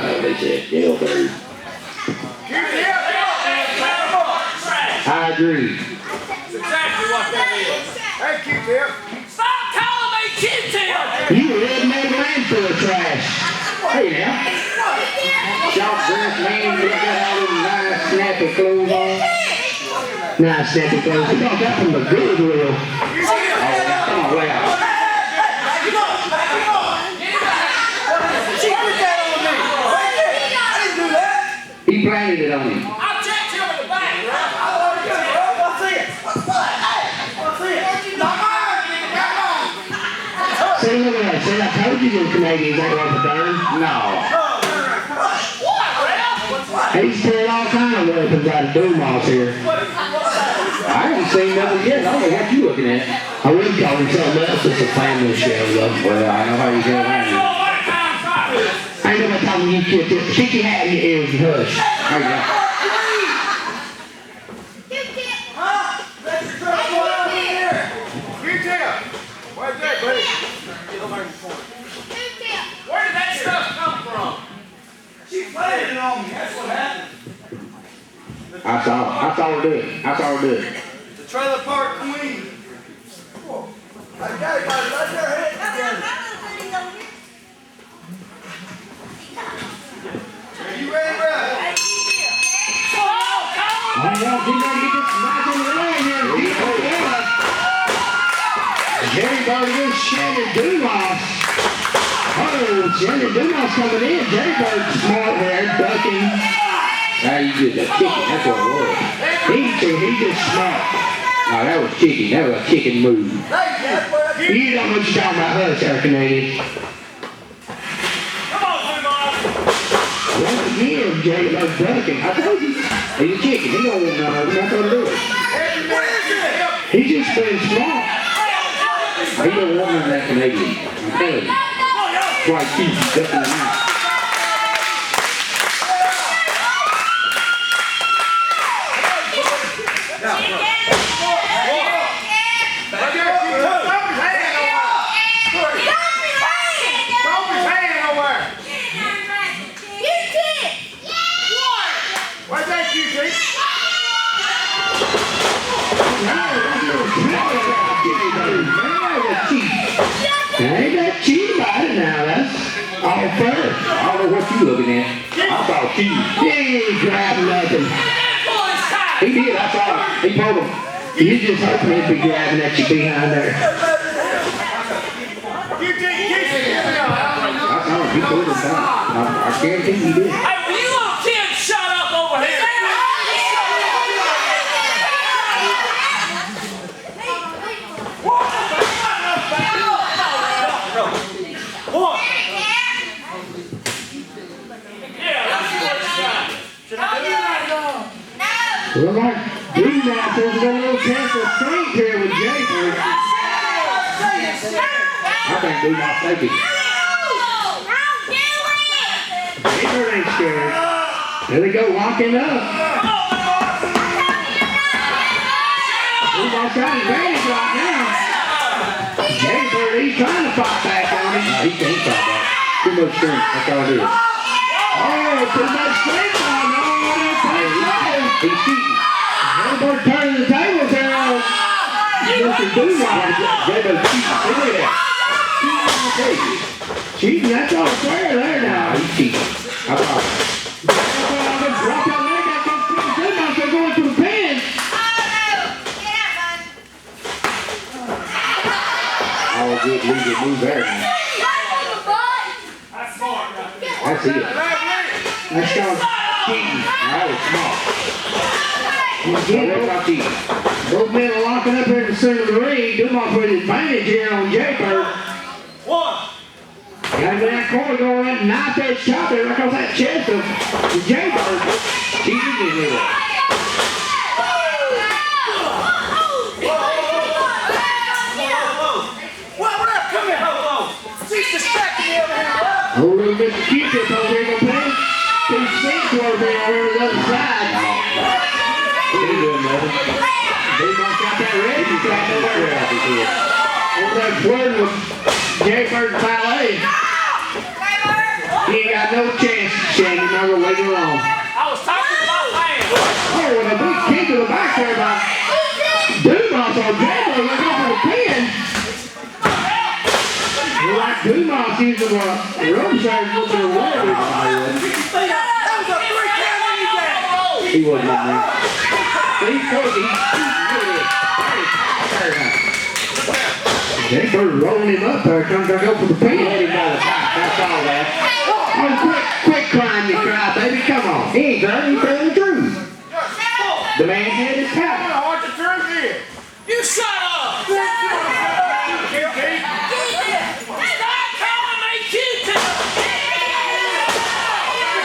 know they said jailbird. I agree. That's exactly what that is. Hey, Q-Tip. Stop calling me Q-Tip! You redneck landfill trash. Hey now. Y'all dress mean, you got all them nice snappy clothes on. Nice snappy clothes. You got that from the Goodwill. Oh, come on, lay out. He planted it on him. I'll check you in the back, right? What's this? What's this? See, look at that. See, I told you them Canadians ain't worth a darn. No. What, Ralph? He's carrying all kind of weapons out of Dumas here. I haven't seen nothing yet. I don't know what you looking at. I wouldn't call him something else. It's a family show, though. Well, I know how you get around. I ain't nobody talking to you, kid. Stick your hat in your ears and hush. There you go. Where's that, buddy? Where did that stuff come from? She planted it on me. That's what happened. I saw her do it. The trailer park queen. Whoa. I got it, guys. Let their head together. Are you ready, bro? All right, y'all, get ready to get this match on the line here. Jerry Burger, Shannon Dumas. Oh, Shannon Dumas coming in. Jerry Burger's smart there, ducking. Now you did that chicken, that's what it was. He just smart. No, that was chicken. That was a chicken move. You don't know what you're talking about, us, our Canadian. Come on, Dumas! Once again, Jerry Burger's ducking. I told you, he's a chicken. He don't want none of it. That's what to do it. He just been smart. He don't want none of that Canadian. I'm telling you. That's why he keeps ducking them out. Ain't that cheap about it now, that's all fair. I don't know what you looking at. I thought you. He ain't grabbing nothing. He did, I saw it. He told him. You just hoping he'd be grabbing at you behind there. I saw him, he pulled him down. I guarantee he did. Hey, will you little kids shut up over here? Well, like Dumas has got a little chance of strength here with Jason. I think Dumas take it. Jason ain't scared. There they go, locking up. Dumas got his advantage right now. Jason, he's trying to fight back on him. No, he can't fight back. Too much strength, that's all it is. Oh, too much strength on him. He's cheating. Everybody turning the tables there on Mr. Dumas. They're cheating. Look at that. Cheating, that's all fair there now. He's cheating. How about it? Drop that leg out from Dumas. They're going to the pen. Oh, good legal move there now. That's smart, right? That's it. That's called cheating. That was smart. Both men are locking up here in the center of the ring. Dumas with his advantage here on Jaybird. One. Gotta go that corner, go around and knock that shot there across that chest of Jaybird. He's in there. Come here. She's distracting me over here. Oh, little Mr. Q-Tip over here gonna play. Two six over there on the other side. He ain't doing nothing. Dumas got that ready. He's got nowhere else to do it. Over there flirting with Jaybird Ballet. You ain't got no chance, Shannon. You're not gonna leave it alone. I was talking about fans. Oh, with a big kick to the back there by Dumas on Jammer. They're going for the pin. Like Dumas using a room service with their water. That was a 3 count anything. He wasn't in there. But he's really Jammer rolling him up there, trying to go for the pin. Let him by the top. That's all that. Oh, quick climb, you cry, baby. Come on. He ain't crying, he's telling the truth. The man had his power.